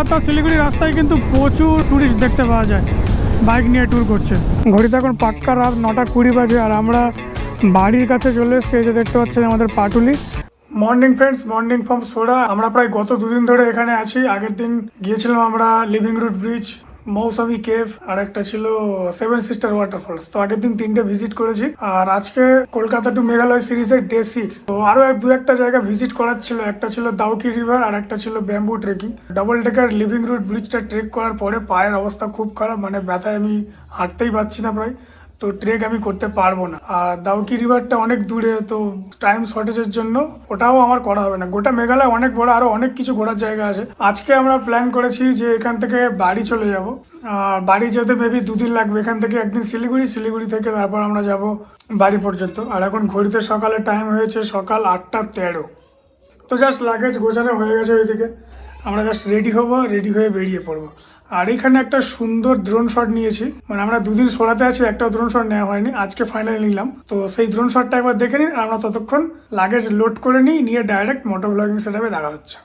কলকাতা শিলিগুড়ি রাস্তায় কিন্তু প্রচুর ট্যুরিস্ট দেখতে পাওয়া যায়, বাইক নিয়ে ট্যুর করছে। ঘড়িতে এখন পাক্কা রাত 9:20 বাজে, আর আমরা বাড়ির কাছে চলে এসেছি। এই যে দেখতে পাচ্ছেন আমাদের Patuli. Morning friends, morning from soda. আমরা প্রায় গত 2 দিন ধরে এখানে আছি। আগের দিন গিয়েছিলাম আমরা লিভিং রুট ব্রিজ, মৌসামি কেভ, আর একটা ছিল 7 সিস্টার ওয়াটারফলস। তো আগের দিন 3টে ভিজিট করেছি, আর আজকে কলকাতা টু মেঘালয় সিরিজের ডে 6। তো আরো 2-1টা জায়গা ভিজিট করার ছিল। একটা ছিল দাউকি রিভার, আর একটা ছিল bamboo trekking. Double decker living root ব্রিজটা ট্রেক করার পরে পায়ের অবস্থা খুব খারাপ, মানে ব্যথায় আমি হাঁটতেই পারছি না প্রায়। তো ট্রেক আমি করতে পারবো না। আর দাউকি রিভারটা অনেক দূরে, তো টাইম শর্টেজের জন্য ওটাও আমার করা হবে না। গোটা মেঘালয় অনেক বড়, আরো অনেক কিছু ঘোরার জায়গা আছে। আজকে আমরা প্ল্যান করেছি যে এখান থেকে বাড়ি চলে যাব। আর বাড়ি যেতে মেবি 2 দিন লাগবে। এখান থেকে একদিন শিলিগুড়ি, শিলিগুড়ি থেকে তারপর আমরা যাব বাড়ি পর্যন্ত। আর এখন ঘড়িতে সকালে টাইম হয়েছে সকাল 8:13। তো জাস্ট লাগেজ গোছানো হয়ে গেছে ওইদিকে। আমরা জাস্ট রেডি হবো, রেডি হয়ে বেরিয়ে পড়বো। আর এখানে একটা সুন্দর ড্রোন শট নিয়েছি, মানে আমরা 2 দিন সোড়াতে আছি, একটা ড্রোন শট নেওয়া হয়নি, আজকে ফাইনালি নিলাম। তো সেই ড্রোন শটটা একবার দেখে নিন, আমরা ততক্ষণ লাগেজ লোড করে নিই, নিয়ে ডাইরেক্ট মোটো ব্লগিং সেটআপে দেখা হচ্ছে।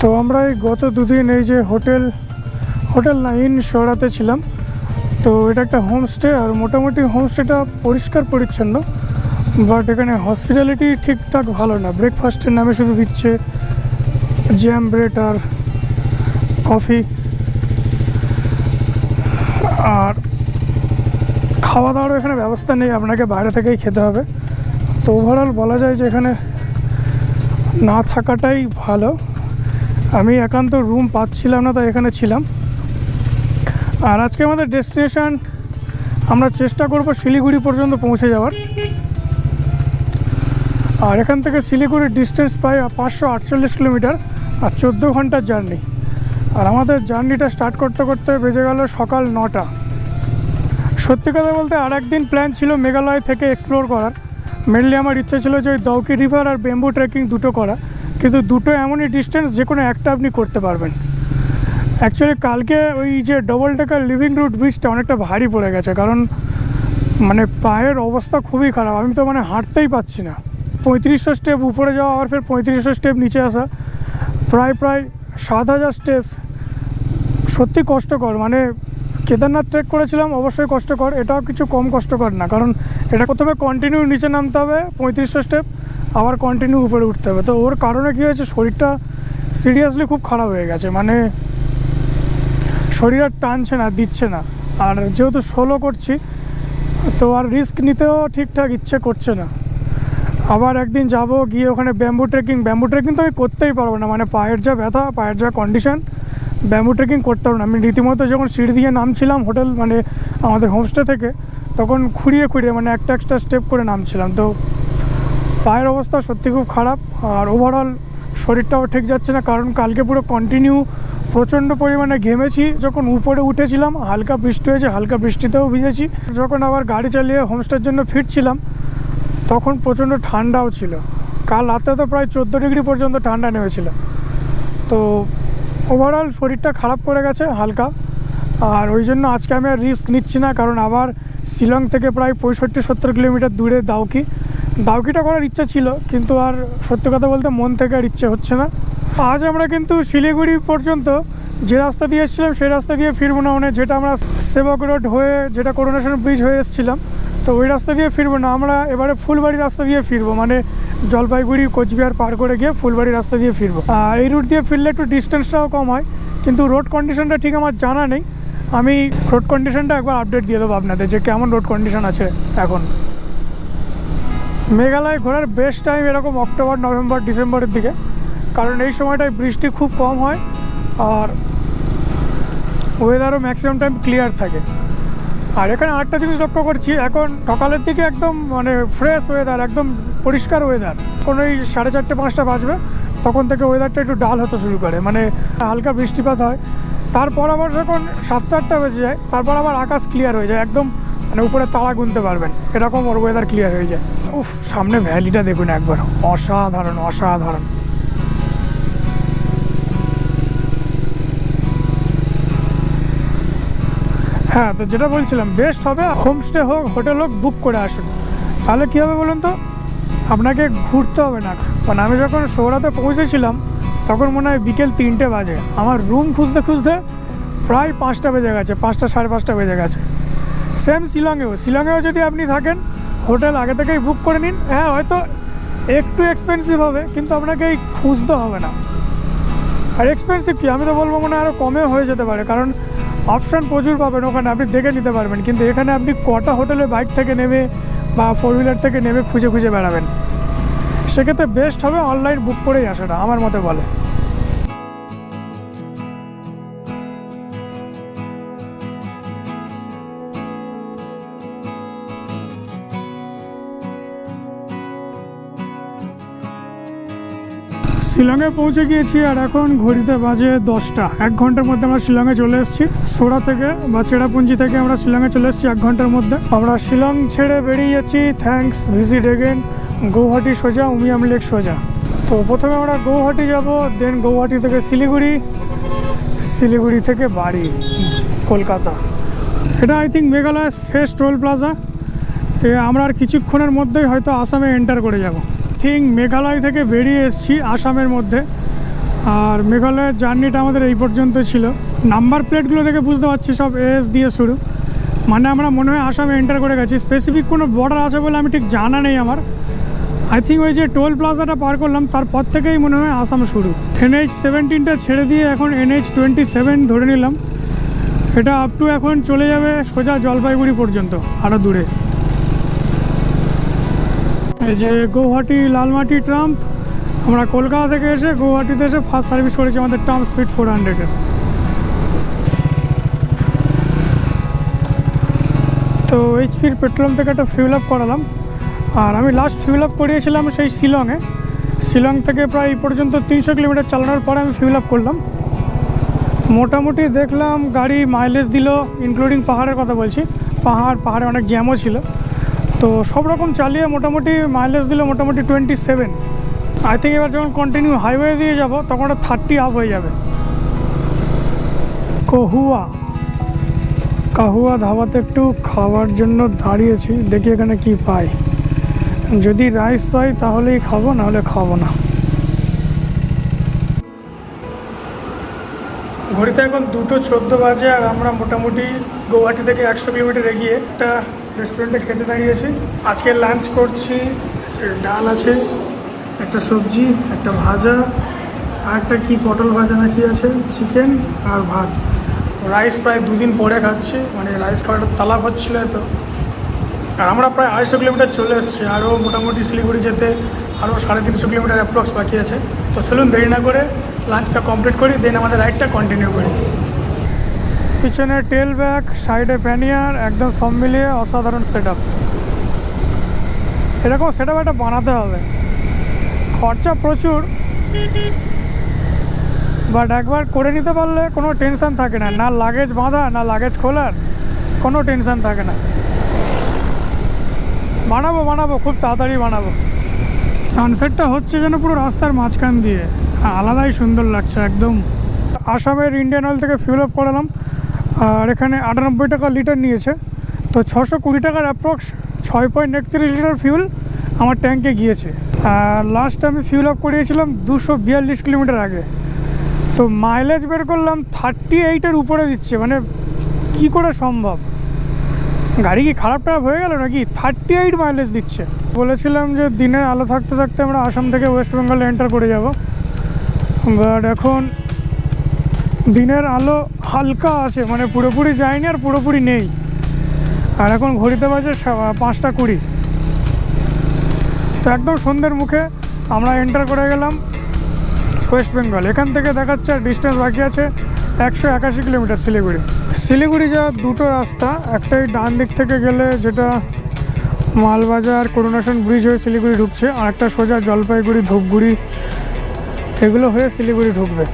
তো আমরা এই গত 2 দিন এই যে হোটেল না ইন সোড়াতে ছিলাম। তো এটা একটা হোমস্টে, আর মোটামুটি হোমস্টেটা পরিষ্কার পরিচ্ছন্ন, বাট এখানে হসপিটালিটি ঠিকঠাক ভালো না। ব্রেকফাস্টের নামে শুধু দিচ্ছে জ্যাম, ব্রেড আর কফি, আর খাওয়া দাওয়ারও এখানে ব্যবস্থা নেই, আপনাকে বাইরে থেকেই খেতে হবে। তো ওভারঅল বলা যায় যে এখানে না থাকাটাই ভালো। আমি একান্ত রুম পাচ্ছিলাম না, তাই এখানে ছিলাম। আর আজকে আমাদের ডেস্টিনেশন, আমরা চেষ্টা করব শিলিগুড়ি পর্যন্ত পৌঁছে যাওয়ার। আর এখান থেকে শিলিগুড়ির ডিস্টেন্স প্রায় 548 কিলোমিটার, আর 14 ঘন্টার জার্নি। আর আমাদের জার্নিটা স্টার্ট করতে করতে বেজে গেল সকাল 9টা। সত্যি কথা বলতে আর একদিন প্ল্যান ছিল মেঘালয় থেকে এক্সপ্লোর করার। মেনলি আমার ইচ্ছে ছিল যে দাউকি রিভার আর ব্যাম্বু ট্রেকিং দুটো করা, কিন্তু দুটো এমনই ডিস্টেন্স যে কোনো একটা আপনি করতে পারবেন। অ্যাকচুয়ালি কালকে ওই যে ডবল ডেকার লিভিং রুট ব্রিজটা অনেকটা ভারী পড়ে গেছে, কারণ মানে পায়ের অবস্থা খুবই খারাপ। আমি তো মানে হাঁটতেই পাচ্ছি না। 3500 স্টেপ উপরে যাওয়া, আবার ফের 3500 স্টেপ নিচে আসা, প্রায় 7000 স্টেপস। সত্যি কষ্টকর। মানে কেদারনাথ ট্রেক করেছিলাম, অবশ্যই কষ্টকর, এটাও কিছু কম কষ্টকর না, কারণ এটা প্রথমে কন্টিনিউ নিচে নামতে হবে 3500 স্টেপ, আবার কন্টিনিউ উপরে উঠতে হবে। তো ওর কারণে কী হয়েছে, শরীরটা সিরিয়াসলি খুব খারাপ হয়ে গেছে, মানে শরীর আর টানছে না, দিচ্ছে না। আর যেহেতু সোলো করছি, তো আর রিস্ক নিতেও ঠিকঠাক ইচ্ছে করছে না। আবার একদিন যাব, গিয়ে ওখানে ব্যাম্বু ট্রেকিং তো আমি করতেই পারবো না, মানে পায়ের যা ব্যথা, পায়ের যা কন্ডিশন, ব্যাম্বু ট্রেকিং করতে পারবো না। আমি রীতিমতো যখন সিঁড়ি দিয়ে নামছিলাম হোটেল, মানে আমাদের হোমস্টে থেকে, তখন খুঁড়িয়ে মানে একটা এক্সট্রা স্টেপ করে নামছিলাম। তো পায়ের অবস্থা সত্যি খুব খারাপ, আর ওভারঅল শরীরটাও ঠিক যাচ্ছে না, কারণ কালকে পুরো কন্টিনিউ প্রচণ্ড পরিমাণে ঘেমেছি। যখন উপরে উঠেছিলাম হালকা বৃষ্টি হয়েছে, হালকা বৃষ্টিতেও ভিজেছি। যখন আবার গাড়ি চালিয়ে হোমস্টের জন্য ফিরছিলাম তখন প্রচণ্ড ঠান্ডাও ছিল। কাল রাতে তো প্রায় 14 ডিগ্রি পর্যন্ত ঠান্ডা নেমেছিল। তো ওভারঅল শরীরটা খারাপ করে গেছে হালকা, আর ওই জন্য আজকে আমি আর রিস্ক নিচ্ছি না, কারণ আবার শিলং থেকে প্রায় 65-70 কিলোমিটার দূরে দাউকি, দাউকিটা করার ইচ্ছা ছিল, কিন্তু আর সত্যি কথা বলতে মন থেকে আর ইচ্ছে হচ্ছে না। আজ আমরা কিন্তু শিলিগুড়ি পর্যন্ত যে রাস্তা দিয়ে এসেছিলাম সেই রাস্তা দিয়ে ফিরবো না, মানে যেটা আমরা সেবক রোড হয়ে যেটা করোনেশন ব্রিজ হয়ে এসেছিলাম, তো ওই রাস্তা দিয়ে ফিরবো না, আমরা এবারে ফুলবাড়ি রাস্তা দিয়ে ফিরবো, মানে জলপাইগুড়ি কোচবিহার পার করে গিয়ে ফুলবাড়ি রাস্তা দিয়ে ফিরবো। আর এই রুট দিয়ে ফিরলে একটু ডিস্টেন্সটাও কম হয়, কিন্তু রোড কন্ডিশনটা ঠিক আমার জানা নেই। আমি রোড কন্ডিশনটা একবার আপডেট দিয়ে দেবো আপনাদের যে কেমন রোড কন্ডিশন আছে এখন। মেঘালয় ঘোরার বেস্ট টাইম এরকম অক্টোবর, নভেম্বর, ডিসেম্বরের দিকে, কারণ এই সময়টায় বৃষ্টি খুব কম হয় আর ওয়েদারও ম্যাক্সিমাম টাইম ক্লিয়ার থাকে। আর এখানে আরেকটা জিনিস লক্ষ্য করছি, এখন সকালের দিকে একদম মানে ফ্রেশ ওয়েদার, একদম পরিষ্কার ওয়েদার। কোনো এই 4:30 5টা বাজবে তখন থেকে ওয়েদারটা একটু ডাল হতে শুরু করে, মানে হালকা বৃষ্টিপাত হয়। তারপর আবার যখন 7টা 8টা বেজে যায় তারপর আবার আকাশ ক্লিয়ার হয়ে যায়, একদম মানে উপরে তারা গুনতে পারবেন এরকম ওর ওয়েদার ক্লিয়ার হয়ে যায়। উফ, সামনে ভ্যালিটা দেখুন একবার, অসাধারণ অসাধারণ। হ্যাঁ, তো যেটা বলছিলাম, বেস্ট হবে হোমস্টে হোক হোটেল হোক বুক করে আসুন, তাহলে কী হবে বলুন তো, আপনাকে ঘুরতে হবে না। মানে আমি যখন সৌরাতে পৌঁছেছিলাম তখন মনে হয় বিকেল 3টে বাজে, আমার রুম খুঁজতে খুঁজতে প্রায় 5টা বেজে গেছে, 5টা 5:30 বেজে গেছে। সেম শিলংয়েও যদি আপনি থাকেন হোটেল আগে থেকেই বুক করে নিন। হ্যাঁ, হয়তো একটু এক্সপেন্সিভ হবে কিন্তু আপনাকে এই খুঁজতে হবে না। আর এক্সপেন্সিভ কি, আমি তো বলবো মনে হয় আরও কমে হয়ে যেতে পারে, কারণ অপশান প্রচুর পাবেন ওখানে, আপনি দেখে নিতে পারবেন। কিন্তু এখানে আপনি কটা হোটেলে বাইক থেকে নেমে বা 4 হুইলার থেকে নেমে খুঁজে খুঁজে বেড়াবেন। সেক্ষেত্রে বেস্ট হবে অনলাইন বুক করেই আসাটা, আমার মতে বলে। শিলংয়ে পৌঁছে গিয়েছি আর এখন ঘড়িতে বাজে 10টা। 1 ঘন্টার মধ্যে আমরা শিলংয়ে চলে এসেছি। সোরা থেকে বা চেরাপুঞ্জি থেকে আমরা শিলংয়ে চলে এসেছি 1 ঘন্টার মধ্যে। আমরা শিলং ছেড়ে বেরিয়ে যাচ্ছি থ্যাঙ্কস, ভিজিট এগেন, গৌহাটি সোজা, উমিয়াম লেক সোজা। তো প্রথমে আমরা গৌহাটি যাব, দেন গৌহাটি থেকে শিলিগুড়ি, শিলিগুড়ি থেকে বাড়ি কলকাতা। এটা আই থিঙ্ক মেঘালয়ের শেষ টোল প্লাজা। আমরা আর কিছুক্ষণের মধ্যেই হয়তো আসামে এন্টার করে যাব। মেঘালয় থেকে বেরিয়ে এসেছি আসামের মধ্যে, আর মেঘালয়ের জার্নিটা আমাদের এই পর্যন্ত ছিল। নাম্বার প্লেটগুলো দেখে বুঝতে পারছি সব এস দিয়ে শুরু, মানে আমরা মনে হয় আসামে এন্টার করে গেছি। স্পেসিফিক কোনো বর্ডার আছে বলে আমি ঠিক জানা নেই আমার। আই থিঙ্ক ওই যে টোল প্লাজাটা পার করলাম তারপর থেকেই মনে হয় আসাম শুরু। NH-17টা ছেড়ে দিয়ে এখন NH-27 ধরে নিলাম। এটা আপ টু এখন চলে যাবে সোজা জলপাইগুড়ি পর্যন্ত, আরও দূরে। এই যে গৌহাটি লালমাটি ট্রাম্প, আমরা কলকাতা থেকে এসে গৌহাটিতে এসে ফার্স্ট সার্ভিস করেছি আমাদের ট্রাম্প স্পিড 400-এর। তো এইচপির পেট্রোল থেকে একটা ফিউল আপ করালাম। আর আমি লাস্ট ফিউল আপ করিয়েছিলাম সেই শিলংয়ে। শিলং থেকে প্রায় এই পর্যন্ত 300 কিলোমিটার চালানোর পরে আমি ফিউল আপ করলাম। মোটামুটি দেখলাম গাড়ি মাইলেজ দিল, ইনক্লুডিং পাহাড়ের কথা বলছি, পাহাড়ে অনেক জ্যামও ছিল। তো সব রকম চালিয়ে মোটামুটি মাইলেজ দিল মোটামুটি 27। আই থিঙ্ক এবার যখন কন্টিনিউ হাইওয়ে দিয়ে যাব তখন ওটা 30 আপ হয়ে যাবে। কাহুয়া ধাবাতে একটু খাওয়ার জন্য দাঁড়িয়েছি, দেখি এখানে কি পাই। যদি রাইস পাই তাহলেই খাবো, নাহলে খাবো না। ঘড়িতে এখন 2:14 বাজে আর আমরা মোটামুটি গৌহাটি থেকে 100 কিলোমিটার এগিয়ে একটা রেস্টুরেন্টে খেতে দাঁড়িয়েছি। আজকে লাঞ্চ করছি, ডাল আছে, একটা সবজি, একটা ভাজা, আর একটা কি পটল ভাজা না কি আছে, চিকেন আর ভাত। রাইস প্রায় 2 দিন পরে খাচ্ছি, মানে রাইস খাওয়াটা তালাব হচ্ছিল তো। আর আমরা প্রায় 250 কিলোমিটার চলে এসেছি, আরও মোটামুটি শিলিগুড়ি যেতে আরও 350 কিলোমিটার অ্যাপ্রক্স বাকি আছে। তো চলুন দেরি না করে লাঞ্চটা কমপ্লিট করি, দেন আমাদের রাইডটা কন্টিনিউ করি। পিছনে টেল ব্যাগ, সাইডে প্যানিয়ার, একদম সব মিলিয়ে অসাধারণ সেট আপ। এরকম সেট আপ একটা বানাতে হবে, খরচা প্রচুর, বাট একবার করে নিতে পারলে কোনো টেনশান থাকে না, না লাগেজ বাঁধা না লাগেজ খোলার, কোনো টেনশান থাকে না। বানাবো খুব তাড়াতাড়ি বানাবো। সানসেটটা হচ্ছে যেন পুরো রাস্তার মাঝখান দিয়ে, আলাদাই সুন্দর লাগছে একদম। আসামের ইন্ডিয়ান অয়েল থেকে ফিউল আপ করালাম, আর এখানে 98 টাকা লিটার নিয়েছে। তো 620 টাকার অ্যাপ্রক্স 6.31 লিটার ফিউল আমার ট্যাঙ্কে গিয়েছে। আর লাস্ট আমি ফিউল আপ করিয়েছিলাম 242 কিলোমিটার আগে। তো মাইলেজ বের করলাম 38-এর উপরে দিচ্ছে, মানে কি করে সম্ভব? গাড়ি কি খারাপ হয়ে গেল নাকি? 38 মাইলেজ দিচ্ছে। বলেছিলাম যে দিনের আলো থাকতে থাকতে আমরা আসাম থেকে ওয়েস্ট বেঙ্গলে এন্টার করে যাব, বাট এখন দিনের আলো হালকা আছে, মানে পুরোপুরি যায়নি আর পুরোপুরি নেই। আর এখন ঘড়িতে বাজে 5:20। তো একদম সন্ধ্যের মুখে আমরা এন্টার করে গেলাম ওয়েস্ট বেঙ্গল। এখান থেকে দেখাচ্ছে আর ডিস্টেন্স বাকি আছে 181 কিলোমিটার শিলিগুড়ি যাওয়ার দুটো রাস্তা। একটাই ডান দিক থেকে গেলে, যেটা মালবাজার করুণাসন ব্রিজ হয়ে শিলিগুড়ি ঢুকছে, আর একটা সোজা জলপাইগুড়ি ধূপগুড়ি এগুলো হয়ে শিলিগুড়ি ঢুকবে।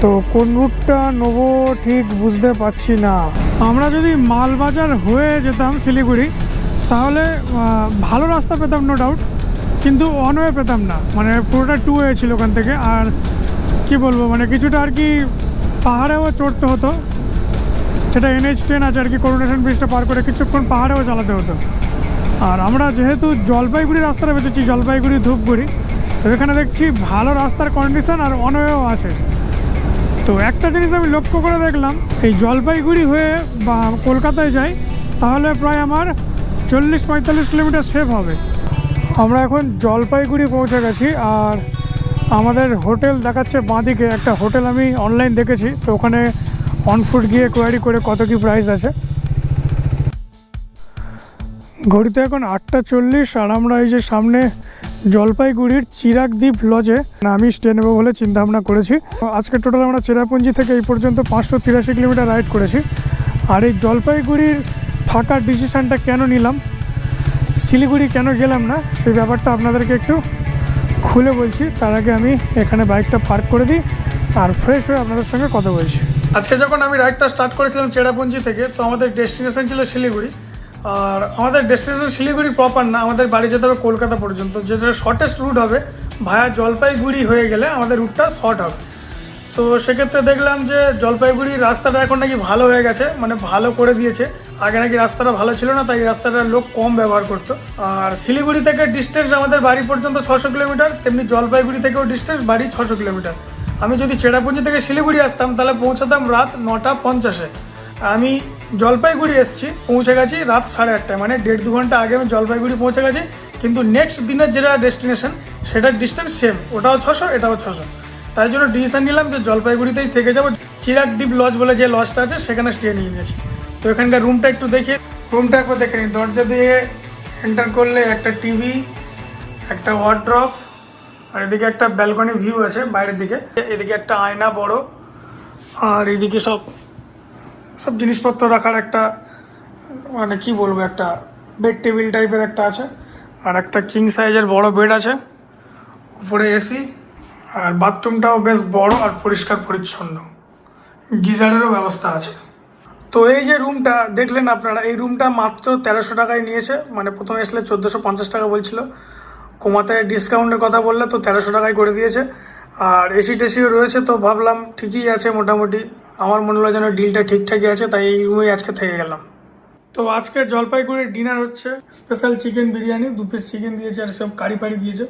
তো কোন রুটটা নেবো ঠিক বুঝতে পারছি না। আমরা যদি মালবাজার হয়ে যেতাম শিলিগুড়ি তাহলে ভালো রাস্তা পেতাম নো ডাউট, কিন্তু ওয়ান ওয়ে পেতাম না, মানে পুরোটা 2 ওয়ে ছিল ওখান থেকে। আর কি বলবো, মানে কিছুটা আর কি পাহাড়েও চড়তে হতো, সেটা NH10 আছে আর কি, করুণাসন ব্রিজটা পার করে কিছুক্ষণ পাহাড়েও চালাতে হতো। আর আমরা যেহেতু জলপাইগুড়ি রাস্তাটা বেঁচেছি, জলপাইগুড়ি ধূপগুড়ি, তো এখানে দেখছি ভালো রাস্তার কন্ডিশন আর অন ওয়েও আছে। তো একটা জিনিস আমি লক্ষ্য করে দেখলাম, এই জলপাইগুড়ি হয়ে বা কলকাতায় যাই তাহলে প্রায় আমার 40-45 কিলোমিটার সেভ হবে। আমরা এখন জলপাইগুড়ি পৌঁছে গেছি, আর আমাদের হোটেল দেখাচ্ছে বাঁদিকে। একটা হোটেল আমি অনলাইন দেখেছি, তো ওখানে অন ফুট গিয়ে কোয়ারি করে কত কী প্রাইস আছে। ঘড়িতে এখন 8:40, আর আমরা এই যে সামনে জলপাইগুড়ির চিরাগদ্বীপ লজে আমি স্টে নেবো বলে চিন্তাভাবনা করেছি। আজকে টোটাল আমরা চেরাপুঞ্জি থেকে এই পর্যন্ত 583 কিলোমিটার রাইড করেছি। আর এই জলপাইগুড়ির থাকার ডিসিশানটা কেন নিলাম, শিলিগুড়ি কেন গেলাম না, সেই ব্যাপারটা আপনাদেরকে একটু খুলে বলছি। তার আগে আমি এখানে বাইকটা পার্ক করে দিই আর ফ্রেশ হয়ে আপনাদের সঙ্গে কথা বলছি। আজকে যখন আমি রাইডটা স্টার্ট করেছিলাম চেরাপুঞ্জি থেকে, তো আমাদের ডেস্টিনেশন ছিল শিলিগুড়ি। আর আমাদের ডেস্টিনেশন শিলিগুড়ি প্রপার না, আমাদের বাড়ি যেতে হবে কলকাতা পর্যন্ত, যেটা শর্টেস্ট রুট হবে। ভায়া জলপাইগুড়ি হয়ে গেলে আমাদের রুটটা শর্ট হবে। তো সেক্ষেত্রে দেখলাম যে জলপাইগুড়ির রাস্তাটা এখন নাকি ভালো হয়ে গেছে, মানে ভালো করে দিয়েছে। আগে নাকি রাস্তাটা ভালো ছিল না, তাই রাস্তাটার লোক কম ব্যবহার করতো। আর শিলিগুড়ি থেকে ডিস্টেন্স আমাদের বাড়ি পর্যন্ত 600 কিলোমিটার, তেমনি জলপাইগুড়ি থেকেও ডিস্টেন্স বাড়ি 600 কিলোমিটার। আমি যদি চেরাপুঞ্জি থেকে শিলিগুড়ি আসতাম তাহলে পৌঁছাতাম রাত 9:50। আমি জলপাইগুড়ি এসেছি, পৌঁছে গেছি রাত 8:30, মানে 1.5-2 ঘন্টা আগে আমি জলপাইগুড়ি পৌঁছে গেছি। কিন্তু নেক্সট দিনের যেটা ডেস্টিনেশন সেটার ডিস্টেন্স সেম, ওটাও 600 এটাও 600। তাই জন্য ডিসিশন নিলাম যে জলপাইগুড়িতেই থেকে যাবো। চিরাগদ্বীপ লজ বলে যে লজটা আছে সেখানে স্টে নিয়ে নিয়েছি। তো এখানকার রুমটা একটু দেখে, রুমটা একবার দেখে নিই। দরজা দিয়ে এন্টার করলে একটা টিভি, একটা ওয়ার্ড্রপ, আর এদিকে একটা ব্যালকনি ভিউ আছে বাইরের দিকে। এদিকে একটা আয়না বড়, আর এদিকে সব জিনিসপত্র রাখার একটা, মানে কি বলবো, একটা বেড টেবিল টাইপের একটা আছে। আর একটা কিং সাইজের বড় বেড আছে, উপরে এসি। আর বাথরুমটাও বেশ বড় আর পরিষ্কার পরিচ্ছন্ন, গিজারেরও ব্যবস্থা আছে। তো এই যে রুমটা দেখলেন আপনারা, এই রুমটা মাত্র 1300 টাকায় নিয়েছে। মানে প্রথমে আসলে 1450 টাকা বলছিল, কমাতে ডিসকাউন্টের কথা বললে তো 1300 টাকায় করে দিয়েছে। আর এসি টেসিও রয়েছে, তো ভাবলাম ঠিকই আছে মোটামুটি। আমার মনে হলো যেন ডিলটা ঠিকঠাকই আছে, তাই এই রুমেই আজকে থেকে গেলাম। তো আজকে জলপাইগুড়ির ডিনার হচ্ছে special chicken biryani, 2 piece chicken দিয়েছে আর সব কারি পাড়ি দিয়েছে।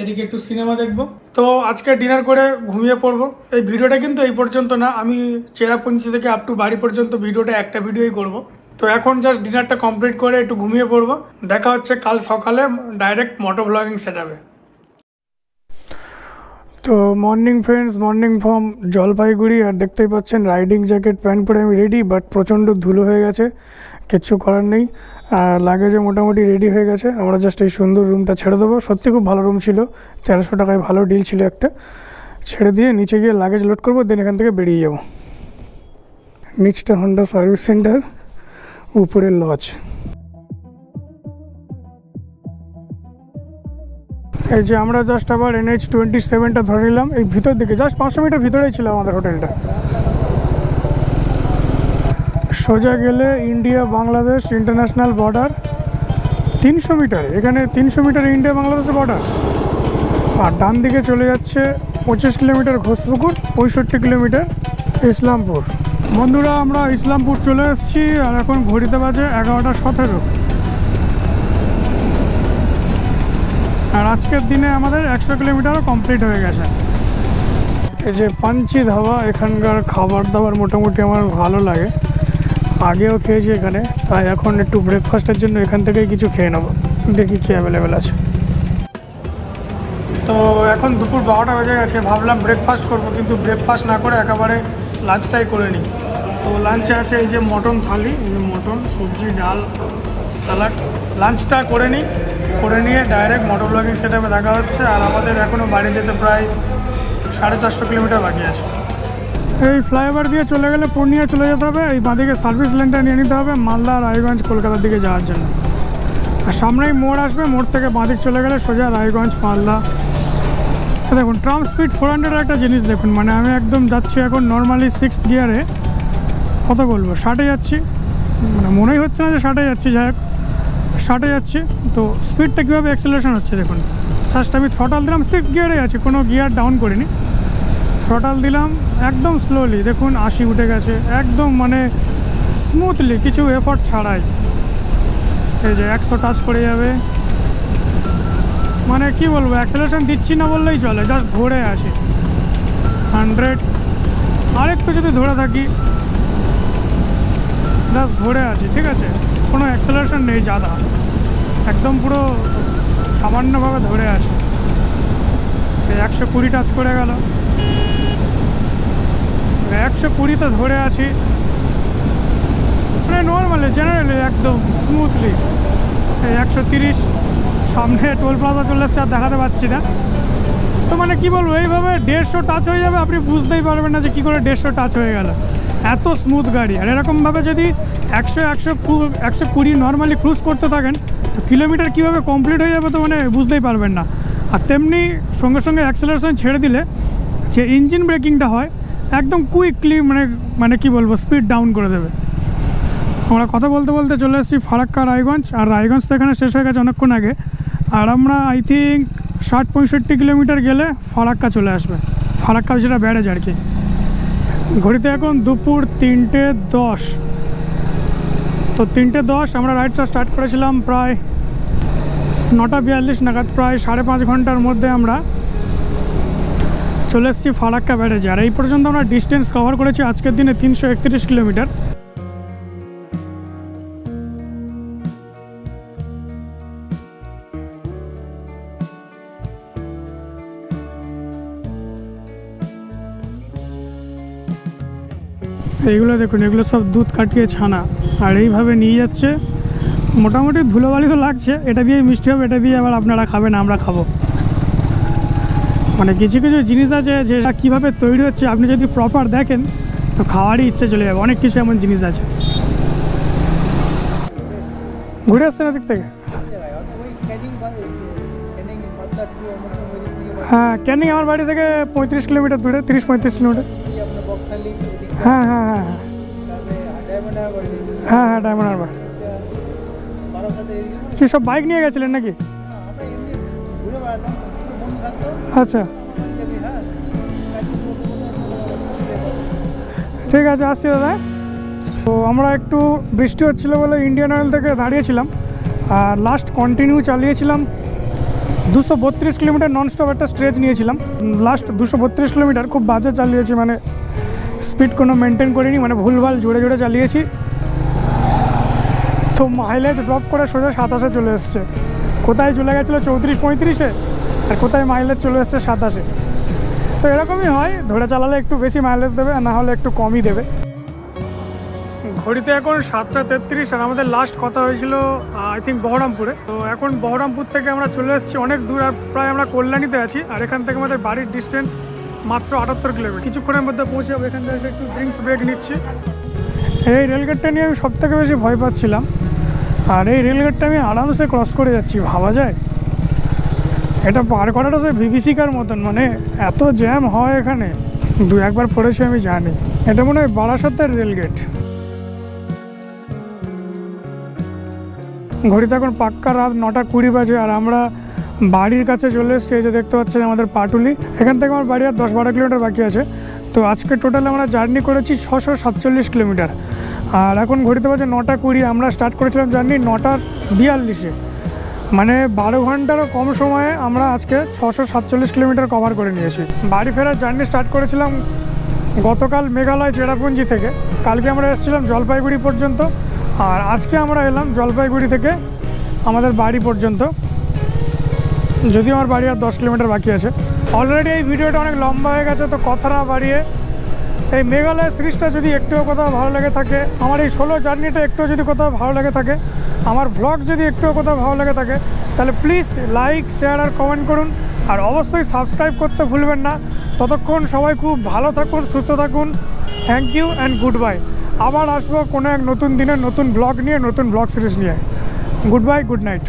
এদিকে একটু সিনেমা দেখবো। তো আজকে ডিনার করে ঘুমিয়ে পড়বো। এই ভিডিওটা কিন্তু এই পর্যন্ত না, আমি চেরাপুঞ্জি থেকে আপ টু বাড়ি পর্যন্ত ভিডিওটা একটা ভিডিওই করব। তো এখন জাস্ট ডিনারটা কমপ্লিট করে একটু ঘুমিয়ে পড়বো। দেখা হচ্ছে কাল সকালে ডাইরেক্ট মোটো ব্লগিং সেটআপে। তো morning friends, morning from Jalpaiguri. আর দেখতেই পাচ্ছেন রাইডিং জ্যাকেট প্যান্ট পরে আমি রেডি, বাট প্রচণ্ড ধুলো হয়ে গেছে, কিচ্ছু করার নেই। আর লাগেজে মোটামুটি রেডি হয়ে গেছে। আমরা জাস্ট এই সুন্দর রুমটা ছেড়ে দেবো। সত্যি খুব ভালো রুম ছিল, 1300 টাকায় ভালো ডিল ছিল একটা। ছেড়ে দিয়ে নিচে গিয়ে লাগেজ লোড করবো, দেন এখান থেকে বেরিয়ে যাবো। নিচটা হন্ডা সার্ভিস সেন্টার, উপরে লজ। এই যে আমরা জাস্ট আবার NH27টা ধরে নিলাম। এই ভিতর দিকে জাস্ট 500 মিটার ভিতরেই ছিল আমাদের হোটেলটা। সোজা গেলে India Bangladesh international border 300 meter. এখানে 300 মিটার ইন্ডিয়া বাংলাদেশের বর্ডার। আর ডান দিকে চলে যাচ্ছে 25 কিলোমিটার ঘোষপুকুর, 65 কিলোমিটার ইসলামপুর। বন্ধুরা, আমরা ইসলামপুর চলে এসেছি, আর এখন ঘড়িতে বাজে 11:17। আর আজকের দিনে আমাদের 100 কিলোমিটারও কমপ্লিট হয়ে গেছে। এই যে পাঞ্চি ধাবা, এখানকার খাবার দাবার মোটামুটি আমার ভালো লাগে, আগেও খেয়েছি এখানে, তাই এখন একটু ব্রেকফাস্টের জন্য এখান থেকেই কিছু খেয়ে নেবো, দেখি কী অ্যাভেলেবেল আছে। তো এখন দুপুর 12টা বেজে গেছে, ভাবলাম ব্রেকফাস্ট করব, কিন্তু ব্রেকফাস্ট না করে একেবারে লাঞ্চটাই করে নিই। তো লাঞ্চে আছে এই যে মটন থালি, এই যে মটন, সবজি, ডাল, স্যালাড। লাঞ্চটা করে নিই, করে নিয়ে ডাইরেক্ট মোটর ব্লগিং সেটআপে দেখা হচ্ছে। আর আমাদের এখনও বাড়ি যেতে প্রায় 450 কিলোমিটার বাকি আছে। এই ফ্লাইওভার দিয়ে চলে গেলে পূর্ণিয়া চলে যেতে হবে, এই বাঁদিকে সার্ভিস লেনটা নিয়ে নিতে হবে মালদা, রায়গঞ্জ, কলকাতার দিকে যাওয়ার জন্য। আর সামনেই মোড় আসবে, মোড় থেকে বাঁদিক চলে গেলে সোজা রায়গঞ্জ, মালদা। দেখুন ট্রাম স্পিড 400 একটা জিনিস দেখুন, মানে আমি একদম যাচ্ছি এখন নর্মালি 6th গিয়ারে, কত বলবো, 60-এ যাচ্ছি, মানে মনেই হচ্ছে না যে 60-এ যাচ্ছি, যাই হোক 60-এ যাচ্ছি। তো স্পিডটা কীভাবে অ্যাক্সেলারেশন হচ্ছে দেখুন, জাস্ট আমি থ্রটাল দিলাম, 6th গিয়ারে আছি, কোনো গিয়ার ডাউন করিনি, থ্রটাল দিলাম একদম স্লোলি, দেখুন 80 উঠে গেছে একদম, মানে স্মুথলি, কিছু এফর্ট ছাড়াই। এই যে 100 টাচ করে যাবে, মানে কি বলবো, অ্যাক্সেলারেশন দিচ্ছি না বললেই চলে, জাস্ট ধরে আছি 100, আরেকটু যদি ধরে থাকি, জাস্ট ধরে আছি, ঠিক আছে, কোনো অ্যাক্সেলারেশন নেই জাদা, একদম পুরো সামান্যভাবে ধরে আছে। 120 টাচ করে গেল, 120-তে ধরে আছি, মানে নর্মালি জেনারেলি একদম স্মুথলি। এই 130, সামনে টোল প্লাজা চলে এসছে, আর দেখাতে পাচ্ছি না। তো মানে কি বলবো, এইভাবে 150 টাচ হয়ে যাবে, আপনি বুঝতেই পারবেন না যে কী করে 150 টাচ হয়ে গেল, এত স্মুথ গাড়ি। আর এরকমভাবে যদি 120 নর্মালি ক্রুজ করতে থাকেন, তো কিলোমিটার কীভাবে কমপ্লিট হয়ে যাবে তো মানে বুঝতেই পারবেন না। আর তেমনি সঙ্গে সঙ্গে অ্যাক্সেলারেশন ছেড়ে দিলে যে ইঞ্জিন ব্রেকিংটা হয়, একদম কুইকলি মানে কি বলবো, স্পিড ডাউন করে দেবে। আমরা কথা বলতে বলতে চলে এসেছি ফারাক্কা, রায়গঞ্জ। আর রায়গঞ্জ তো এখানে শেষ হয়ে গেছে অনেকক্ষণ আগে, আর আমরা আই থিঙ্ক 60-65 কিলোমিটার গেলে ফারাক্কা চলে আসবে, ফারাক্কা যেটা ব্যারেজ আর কি। ঘড়িতে এখন দুপুর 3:10, তো 3:10 আমরা রাইডটা স্টার্ট করেছিলাম প্রায় 9:42 নাগাদ, প্রায় 5.5 ঘন্টার মধ্যে আমরা চলে এসেছি ফারাক্কা ব্যারেজে। আর এই পর্যন্ত আমরা ডিস্টেন্স কভার করেছি আজকের দিনে 331 কিলোমিটার। এইগুলো দেখুন, এগুলো সব দুধ কাটিয়ে ছানা, আর এইভাবে নিয়ে যাচ্ছে। মোটামুটি ধুলোবালি তো লাগছে, এটা দিয়ে মিষ্টি হবে, এটা দিয়ে আবার আপনারা খাবেন, আমরা খাবো। মানে কিছু কিছু জিনিস আছে যেটা কীভাবে তৈরি হচ্ছে আপনি যদি প্রপার দেখেন তো খাওয়ারই ইচ্ছে চলে যাবে, অনেক কিছু এমন জিনিস আছে। ঘুরে আসছে না দিক থেকে? হ্যাঁ, ক্যানিং আমার বাড়ি থেকে 35 কিলোমিটার দূরে, 30-35 কিলোমিটার। হ্যাঁ হ্যাঁ হ্যাঁ হ্যাঁ হ্যাঁ হ্যাঁ, ডায়মন্ড হারবার। কি সব বাইক নিয়ে গেছিলেন নাকি? আচ্ছা, ঠিক আছে, আসছি দাদা। তো আমরা একটু বৃষ্টি হচ্ছিলো বলে ইন্ডিয়ান অয়েল থেকে দাঁড়িয়েছিলাম, আর লাস্ট কন্টিনিউ চালিয়েছিলাম 232 কিলোমিটার, ননস্টপ একটা স্ট্রেচ নিয়েছিলাম। লাস্ট 232 কিলোমিটার খুব বাজে চালিয়েছি, মানে স্পিড কোনো মেনটেন করিনি, মানে ভুলভাল জোরে জোরে চালিয়েছি। তো মাইলেজ ড্রপ করে সোজা 27-এ চলে এসছে। কোথায় চলে গেছিলো 34-35-এ, আর কোথায় মাইলেজ চলে এসছে 27-এ। তো এরকমই হয়, ধরে চালালে একটু বেশি মাইলেজ দেবে, আর না হলে একটু কমই দেবে। ঘড়িতে এখন 7:33, আর আমাদের লাস্ট কথা হয়েছিল আই থিঙ্ক বহরমপুরে। তো এখন বহরমপুর থেকে আমরা চলে এসেছি অনেক দূর, আর প্রায় আমরা কল্যাণীতে আছি। আর এখান থেকে আমাদের বাড়ির ডিস্টেন্স মাত্র 78 কিলোমিটার। কিছুক্ষণের মধ্যে পৌঁছে যাবো। এখান থেকে একটু ড্রিঙ্কস ব্রেক নিচ্ছি। এই রেলগেটটা নিয়ে আমি সবথেকে বেশি ভয় পাচ্ছিলাম, আর এই রেলগেটটা আমি আরামসে ক্রস করে যাচ্ছি, ভাবা যায়। এটা পার করাটা সে বিভীষিকার মতন, মানে এত জ্যাম হয় এখানে, 2-1 পড়েছি আমি জানি। এটা মনে হয় বারাসাতের রেলগেট। ঘড়িতে এখন পাক্কা রাত 9:20 বাজে, আর আমরা বাড়ির কাছে চলে এসেছি। এই যে দেখতে পাচ্ছেন আমাদের পাটুলি, এখান থেকে আমার বাড়ি আর 10-12 কিলোমিটার বাকি আছে। তো আজকে টোটাল আমরা জার্নি করেছি 647 কিলোমিটার, আর এখন ঘড়িতে বাজে 9:20। আমরা স্টার্ট করেছিলাম জার্নি 9:42-এ, মানে 12 ঘন্টারও কম সময়ে আমরা আজকে 647 কিলোমিটার কভার করে নিয়েছি। বাড়ি ফেরার জার্নি স্টার্ট করেছিলাম গতকাল মেঘালয় চেরাপুঞ্জি থেকে। কালকে আমরা এসেছিলাম জলপাইগুড়ি পর্যন্ত, আর আজকে আমরা এলাম জলপাইগুড়ি থেকে আমাদের বাড়ি পর্যন্ত, যদিও আমার বাড়ি আর 10 কিলোমিটার বাকি আছে। অলরেডি এই ভিডিওটা অনেক লম্বা হয়ে গেছে, তো কথা না বাড়িয়ে এই মেঘালয় সিরিজটা যদি একটুও কোথাও ভালো লেগে থাকে, আমার এই সোলো জার্নিটা একটুও যদি কোথাও ভালো লেগে থাকে, আমার ভ্লগ যদি একটুও কোথাও ভালো লেগে থাকে, তাহলে প্লিজ লাইক, শেয়ার আর কমেন্ট করুন, আর অবশ্যই সাবস্ক্রাইব করতে ভুলবেন না। ততক্ষণ সবাই খুব ভালো থাকুন, সুস্থ থাকুন। Thank you and good bye. আবার আসবো কোনো এক নতুন দিনের নতুন ব্লগ নিয়ে, নতুন ব্লগ সিরিজ নিয়ে। Good bye, good night.